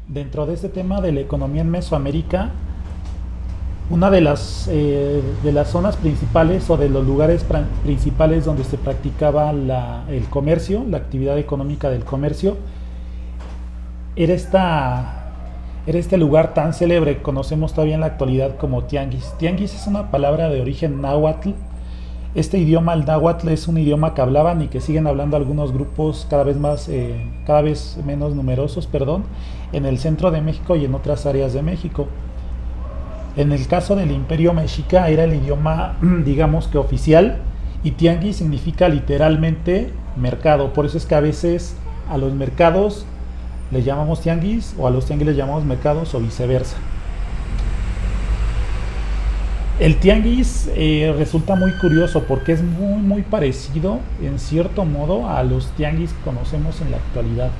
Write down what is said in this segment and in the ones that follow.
Dentro de este tema de la economía en Mesoamérica, una de las zonas principales o de los lugares principales donde se practicaba el comercio, la actividad económica del comercio, era, esta, era este lugar tan célebre que conocemos todavía en la actualidad como tianguis. Tianguis es una palabra de origen náhuatl. Este idioma, el náhuatl, es un idioma que hablaban y que siguen hablando algunos grupos cada vez menos numerosos, perdón, en el centro de México y en otras áreas de México. En el caso del Imperio Mexica era el idioma, digamos que oficial, y tianguis significa literalmente mercado. Por eso es que a veces a los mercados les llamamos tianguis o a los tianguis les llamamos mercados o viceversa. El tianguis resulta muy curioso porque es muy parecido en cierto modo a los tianguis que conocemos en la actualidad.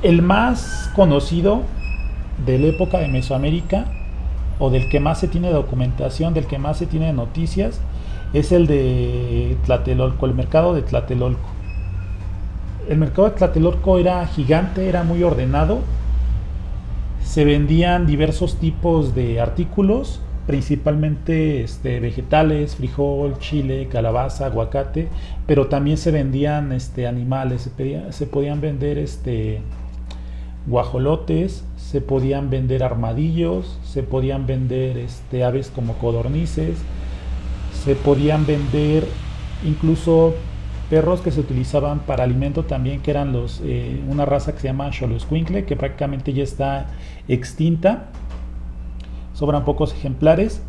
El más conocido de la época de Mesoamérica, o del que más se tiene documentación, del que más se tiene noticias, es el de Tlatelolco, el mercado de Tlatelolco. El mercado de Tlatelolco era gigante, era muy ordenado, se vendían diversos tipos de artículos, principalmente vegetales, frijol, chile, calabaza, aguacate, pero también se vendían animales, se podían vender guajolotes, se podían vender armadillos, se podían vender aves como codornices, se podían vender incluso perros que se utilizaban para alimento también, que eran una raza que se llama Xoloscuincle, que prácticamente ya está extinta, sobran pocos ejemplares.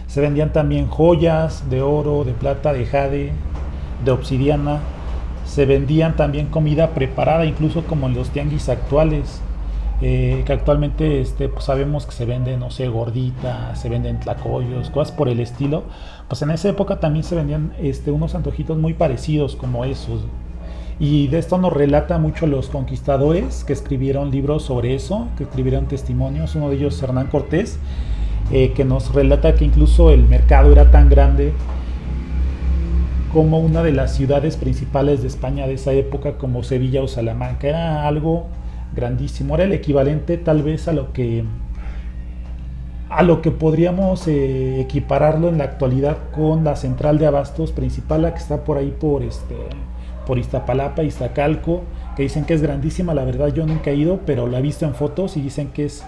Se vendían también joyas de oro, de plata, de jade, de obsidiana. Se vendían también comida preparada, incluso como en los tianguis actuales, que actualmente pues sabemos que se venden, no sé, gorditas, se venden tlacoyos, cosas por el estilo. Pues en esa época también se vendían unos antojitos muy parecidos como esos. Y de esto nos relata mucho los conquistadores que escribieron libros sobre eso, que escribieron testimonios. Uno de ellos, Hernán Cortés, que nos relata que incluso el mercado era tan grande como una de las ciudades principales de España de esa época, como Sevilla o Salamanca. Era algo grandísimo, era el equivalente tal vez a lo que podríamos equipararlo en la actualidad con la central de abastos principal, la que está por ahí por Iztapalapa, Iztacalco, que dicen que es grandísima. La verdad yo nunca he ido, pero la he visto en fotos y dicen que es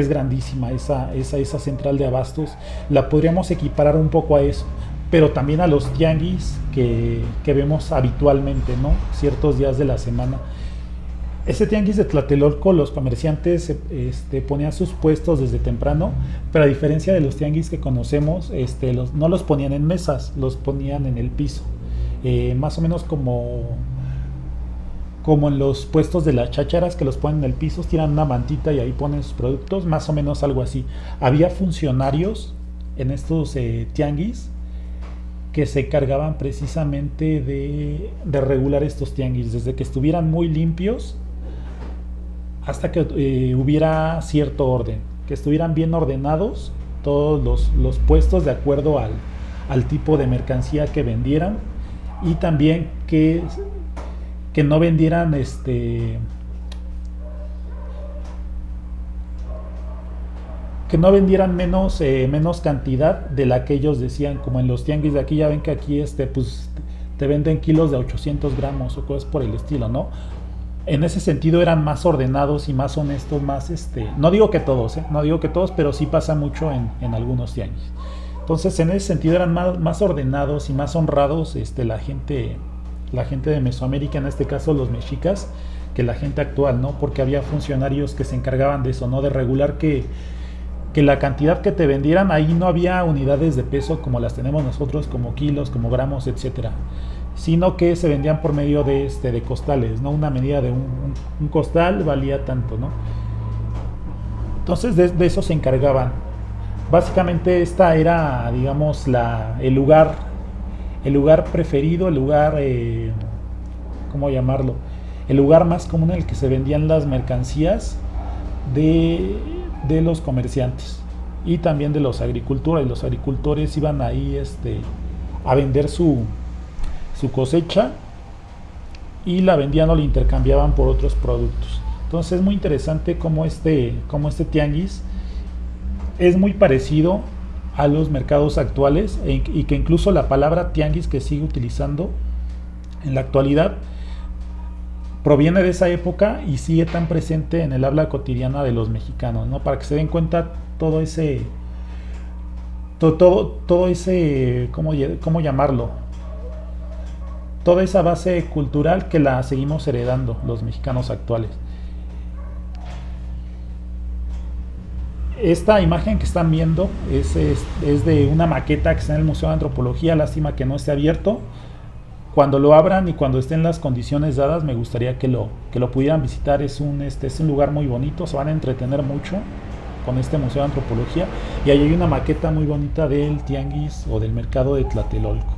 grandísima esa central de abastos. La podríamos equiparar un poco a eso, pero también a los tianguis que vemos habitualmente, ¿no? Ciertos días de la semana. Ese tianguis de Tlatelolco, los comerciantes ponían sus puestos desde temprano, pero a diferencia de los tianguis que conocemos, no los ponían en mesas, los ponían en el piso. Más o menos como en los puestos de las chácharas, que los ponen en el piso, tiran una mantita y ahí ponen sus productos, más o menos algo así. Había funcionarios en estos tianguis que se cargaban precisamente de regular estos tianguis, desde que estuvieran muy limpios hasta que hubiera cierto orden, que estuvieran bien ordenados todos los puestos de acuerdo al tipo de mercancía que vendieran, y también que no vendieran que no vendieran menos cantidad de la que ellos decían, como en los tianguis de aquí. Ya ven que aquí pues te venden kilos de 800 gramos o cosas por el estilo, ¿no? En ese sentido eran más ordenados y más honestos, más no digo que todos, no digo que todos, pero sí pasa mucho en algunos tianguis. Entonces en ese sentido eran más ordenados y más honrados la gente de Mesoamérica, en este caso los mexicas, que la gente actual, ¿no? Porque había funcionarios que se encargaban de eso, ¿no? De regular que la cantidad que te vendieran. Ahí no había unidades de peso como las tenemos nosotros, como kilos, como gramos, etcétera, sino que se vendían por medio de costales, ¿no? Una medida de un costal valía tanto, ¿no? Entonces de eso se encargaban. Básicamente esta era, digamos, el lugar preferido, el lugar, ¿cómo llamarlo? El lugar más común en el que se vendían las mercancías de los comerciantes y también de los agricultores. Los agricultores iban ahí a vender su cosecha y la vendían o la intercambiaban por otros productos. Entonces es muy interesante cómo este tianguis es muy parecido a los mercados actuales y que incluso la palabra tianguis que sigue utilizando en la actualidad proviene de esa época y sigue tan presente en el habla cotidiana de los mexicanos, ¿no? Para que se den cuenta todo ese, ¿cómo llamarlo? Toda esa base cultural que la seguimos heredando los mexicanos actuales. Esta imagen que están viendo es de una maqueta que está en el Museo de Antropología, lástima que no esté abierto. Cuando lo abran y cuando estén las condiciones dadas, me gustaría que lo pudieran visitar. Es un lugar muy bonito, se van a entretener mucho con este Museo de Antropología. Y ahí hay una maqueta muy bonita del tianguis o del mercado de Tlatelolco.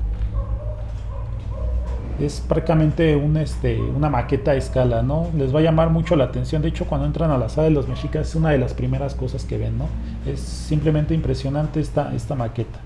Es prácticamente una maqueta a escala, ¿no? Les va a llamar mucho la atención. De hecho, cuando entran a la sala de los mexicas es una de las primeras cosas que ven, ¿no? Es simplemente impresionante esta maqueta.